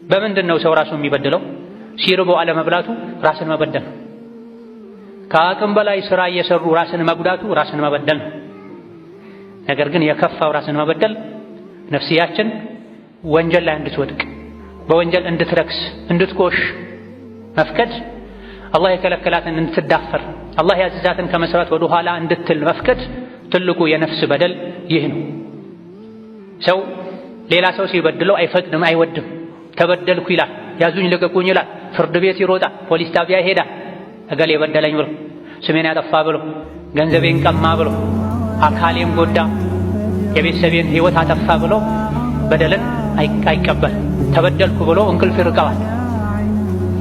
በምንድነው ሰው ራሱን የሚበድለው? ሲርበው አለመብላቱ ራስን መበደል ነው። ከአቅም በላይ ስራ እየሰሩ ራስን መጉዳቱ ራስን መበደል ነው። ነገር ግን የከፋው ራስን መበደል ነፍስያችን ወንጀል ላይ እንድትወድቅ በወንጀል እንድትረክስ እንድትቆሽ መፍቀድ፣ አላህ የከለከላትን እንድትዳፈር አላህ ያዘዛትን ከመስራት ወደ ኋላ እንድትል መፍቀድ ትልቁ የነፍስ በደል ይህ ነው። ሰው ሌላ ሰው ሲበድለው አይፈቅድም፣ አይወድም። ተበደልኩ ይላል፣ ያዙኝ ልቀቁኝ ይላል፣ ፍርድ ቤት ይሮጣል፣ ፖሊስ ጣቢያ ይሄዳል። እገሌ የበደለኝ ብሎ ስሜን ያጠፋ ብሎ ገንዘቤን ቀማ ብሎ አካሌን ጎዳ የቤተሰቤን ሕይወት አጠፋ ብሎ በደልን አይቀበል። ተበደልኩ ብሎ እንቅልፍ ይርቀዋል።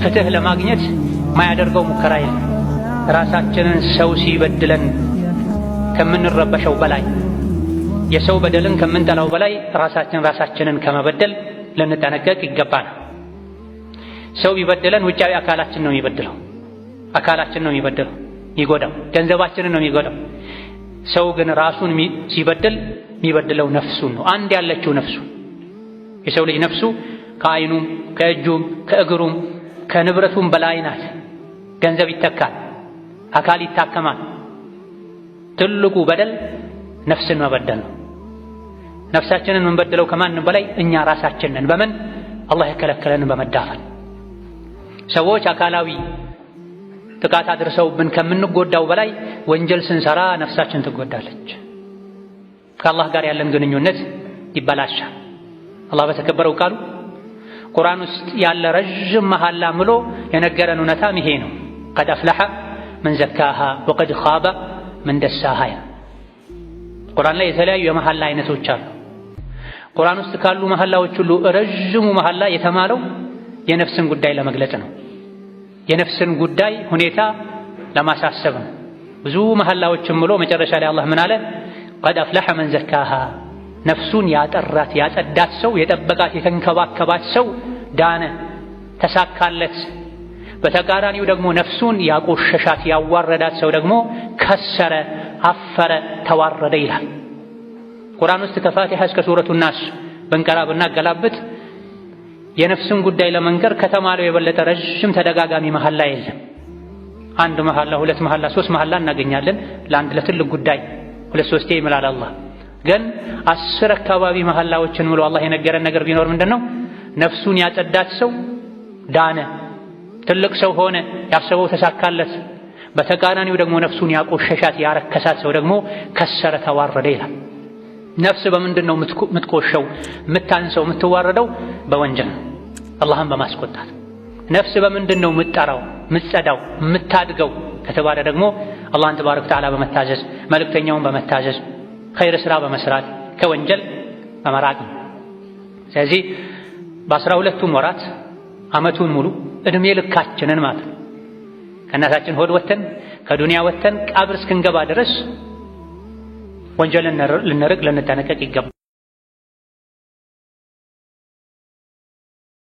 ፍትህ ለማግኘት ማያደርገው ሙከራ የለም። ራሳችንን ሰው ሲበድለን ከምንረበሸው በላይ የሰው በደልን ከምንጠላው በላይ ራሳችንን ከመበደል ልንጠነቀቅ ይገባናል። ሰው ቢበድለን ውጫዊ አካላችን ነው የሚበድለው፣ አካላችን ነው የሚበድለው፣ ይጎዳው፣ ገንዘባችንን ነው የሚጎዳው። ሰው ግን ራሱን ሲበድል የሚበድለው ነፍሱን ነው። አንድ ያለችው ነፍሱ። የሰው ልጅ ነፍሱ ከዓይኑም ከእጁም ከእግሩም ከንብረቱም በላይ ናት። ገንዘብ ይተካል፣ አካል ይታከማል። ትልቁ በደል ነፍስን መበደል ነው። ነፍሳችንን የምንበድለው ከማንም በላይ እኛ ራሳችንን በምን አላህ የከለከለንን በመዳፈር። ሰዎች አካላዊ ጥቃት አድርሰውብን ከምንጎዳው በላይ ወንጀል ስንሰራ ነፍሳችን ትጎዳለች። ከአላህ ጋር ያለን ግንኙነት ይበላሻል። አላህ በተከበረው ቃሉ ቁርአን ውስጥ ያለ ረዥም መሐላ ምሎ የነገረን እውነታም ይሄ ነው። ቀድ አፍለሐ መን ዘካሃ ወቀድ ኻበ መን ደሳሃ። ቁርአን ላይ የተለያዩ የመሐላ አይነቶች አሉ። ቁርአን ውስጥ ካሉ መሐላዎች ሁሉ ረዥሙ መሐላ የተማለው የነፍስን ጉዳይ ለመግለጽ ነው። የነፍስን ጉዳይ ሁኔታ ለማሳሰብ ነው። ብዙ መሐላዎችን ምሎ መጨረሻ ላይ አላህ ምን አለ? ቀድ አፍለሐ መን ዘካሃ፣ ነፍሱን ያጠራት ያጸዳት ሰው የጠበቃት የተንከባከባት ሰው ዳነ፣ ተሳካለት። በተቃራኒው ደግሞ ነፍሱን ያቆሸሻት ያዋረዳት ሰው ደግሞ ከሰረ፣ አፈረ፣ ተዋረደ ይላል። ቁርአን ውስጥ ከፋቲሃ እስከ ሱረቱ ናስ በንቀራ ብናገላብጥ የነፍስን ጉዳይ ለመንገር ከተማለው የበለጠ ረዥም ተደጋጋሚ መሐላ የለም። አንድ መሐላ፣ ሁለት መሐላ፣ ሶስት መሐላ እናገኛለን ለአንድ ለትልቅ ጉዳይ ሁለት ሶስቴ ይምላል አላህ። ግን 10 አካባቢ መሐላዎችን ምሎ አላህ የነገረን ነገር ቢኖር ምንድነው? ነፍሱን ያጸዳት ሰው ዳነ፣ ትልቅ ሰው ሆነ፣ ያሰበው ተሳካለት። በተቃራኒው ደግሞ ነፍሱን ያቆሸሻት ያረከሳት ሰው ደግሞ ከሰረ፣ ተዋረደ ይላል። ነፍስ በምንድነው የምትቆሸው፣ የምታንሰው፣ የምትዋረደው? በወንጀል አላህን በማስቆጣት። ነፍስ በምንድነው የምትጠራው፣ የምትጸዳው፣ የምታድገው ከተባለ ደግሞ አላህን ተባረከ ወተዓላ በመታዘዝ መልእክተኛውን በመታዘዝ ኸይር ስራ በመስራት ከወንጀል በመራቅ። ስለዚህ በ12ቱም ወራት ዓመቱን ሙሉ እድሜ ልካችንን ማለት ከእናታችን ሆድ ወተን ከዱንያ ወተን ቀብር እስክንገባ ድረስ ወንጀልን ልንርቅ ልንጠነቀቅ ይገባል።